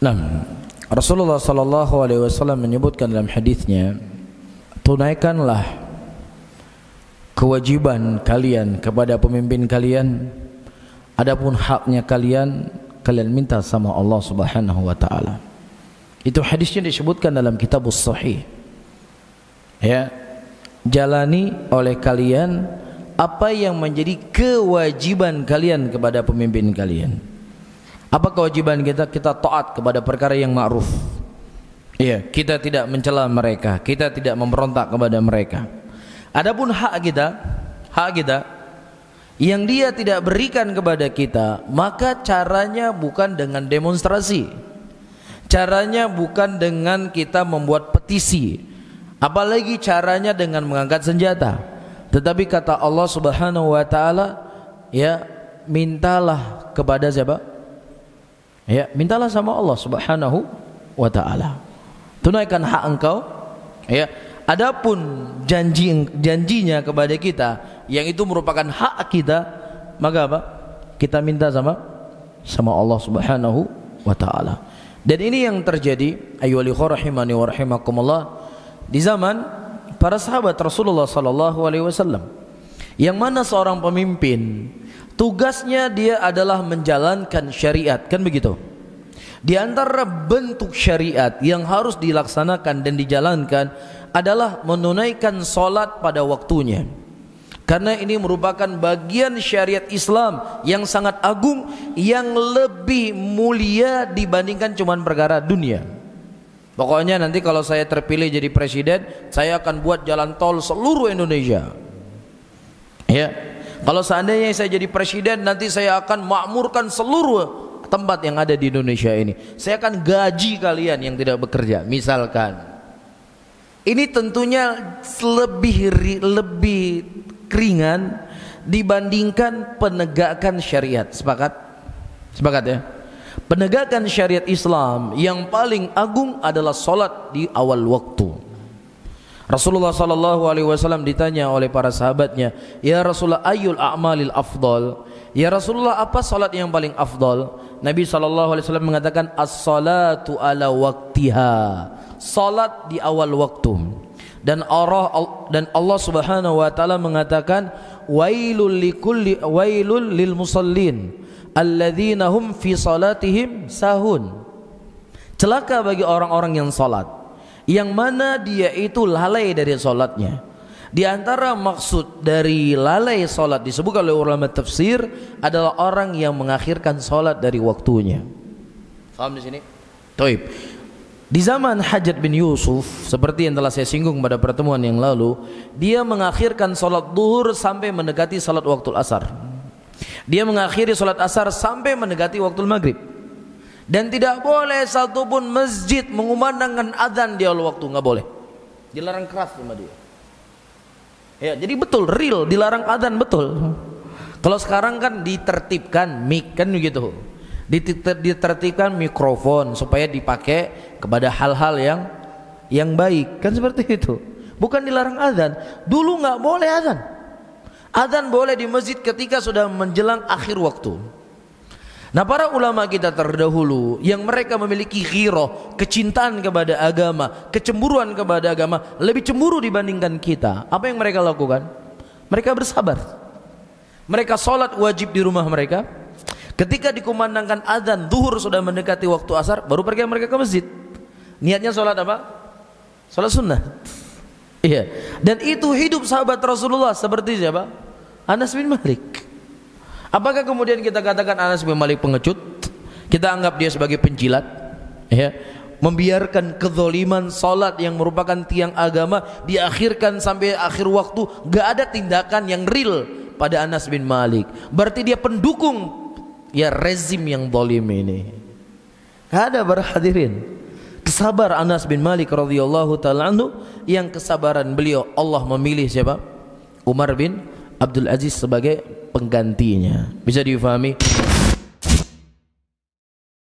Nah, Rasulullah sallallahu alaihi wasallam menyebutkan dalam hadisnya, tunaikanlah kewajiban kalian kepada pemimpin kalian, adapun haknya kalian minta sama Allah Subhanahu wa taala. Itu hadisnya disebutkan dalam Kitabus Shahih. Ya, jalani oleh kalian apa yang menjadi kewajiban kalian kepada pemimpin kalian. Apa kewajiban kita? Kita taat kepada perkara yang ma'ruf. Iya, kita tidak mencela mereka, kita tidak memberontak kepada mereka. Adapun hak kita yang dia tidak berikan kepada kita, maka caranya bukan dengan demonstrasi. Caranya bukan dengan kita membuat petisi. Apalagi caranya dengan mengangkat senjata. Tetapi kata Allah Subhanahu wa taala, ya, mintalah kepada siapa? Ya, mintalah sama Allah Subhanahu wa taala. Tunaikan hak engkau. Ya, adapun janjinya kepada kita yang itu merupakan hak kita, maka apa? Kita minta sama Allah Subhanahu wa taala. Dan ini yang terjadi, ayyuhal ikhwah rahimani wa rahimakumullah, di zaman para sahabat Rasulullah sallallahu alaihi wasallam, yang mana seorang pemimpin tugasnya dia adalah menjalankan syariat, kan begitu? Di antara bentuk syariat yang harus dilaksanakan dan dijalankan adalah menunaikan salat pada waktunya. Karena ini merupakan bagian syariat Islam yang sangat agung, yang lebih mulia dibandingkan cuman perkara dunia. Pokoknya nanti kalau saya terpilih jadi presiden, saya akan buat jalan tol seluruh Indonesia. Ya. Kalau seandainya saya jadi presiden, nanti saya akan makmurkan seluruh tempat yang ada di Indonesia ini. Saya akan gaji kalian yang tidak bekerja, misalkan. Ini tentunya lebih ringan dibandingkan penegakan syariat. Sepakat? Sepakat ya? Penegakan syariat Islam yang paling agung adalah salat di awal waktu. Rasulullah sallallahu alaihi wasallam ditanya oleh para sahabatnya, "Ya Rasulullah, ayyul a'malil afdal?" Ya Rasulullah, apa salat yang paling afdal? Nabi sallallahu alaihi wasallam mengatakan, "As-salatu ala waqtiha." Salat di awal waktu. Dan Allah Subhanahu wa taala mengatakan, "Wailul lil musallin alladzina hum fi salatihim sahun." Celaka bagi orang-orang yang salat, yang mana dia itu lalai dari salatnya. Di antara maksud dari lalai salat disebut oleh ulama tafsir adalah orang yang mengakhirkan salat dari waktunya. Paham di sini? Taib. Di zaman Hajjaj bin Yusuf, seperti yang telah saya singgung pada pertemuan yang lalu, dia mengakhirkan salat zuhur sampai mendekati salat waktu asar. Dia mengakhiri salat asar sampai mendekati waktu maghrib. Dan tidak boleh satupun masjid mengumandangkan azan di awal waktu, nggak boleh. Dilarang keras sama dia. Ya, jadi betul, real dilarang azan, betul. Kalau sekarang kan ditertibkan mic, kan begitu. Ditertibkan mikrofon supaya dipakai kepada hal-hal yang baik, kan seperti itu. Bukan dilarang azan. Dulu nggak boleh azan. Azan boleh di masjid ketika sudah menjelang akhir waktu. Nah, para ulama kita terdahulu yang mereka memiliki ghirah, kecintaan kepada agama, kecemburuan kepada agama, lebih cemburu dibandingkan kita. Apa yang mereka lakukan? Mereka bersabar. Mereka sholat wajib di rumah mereka. Ketika dikumandangkan azan zuhur sudah mendekati waktu asar, baru pergi mereka ke masjid. Niatnya sholat apa? Sholat sunnah. Iya. Dan itu hidup sahabat Rasulullah seperti siapa? Anas bin Malik. Apakah kemudian kita katakan Anas bin Malik pengecut? Kita anggap dia sebagai penjilat, ya, membiarkan kezaliman salat yang merupakan tiang agama diakhirkan sampai akhir waktu. Gak ada tindakan yang real pada Anas bin Malik. Berarti dia pendukung ya rezim yang zalim ini. Gak ada, para hadirin. Kesabar Anas bin Malik radhiyallahu taala anhu, yang kesabaran beliau Allah memilih siapa? Umar bin Abdul Aziz sebagai penggantinya. Bisa difahami?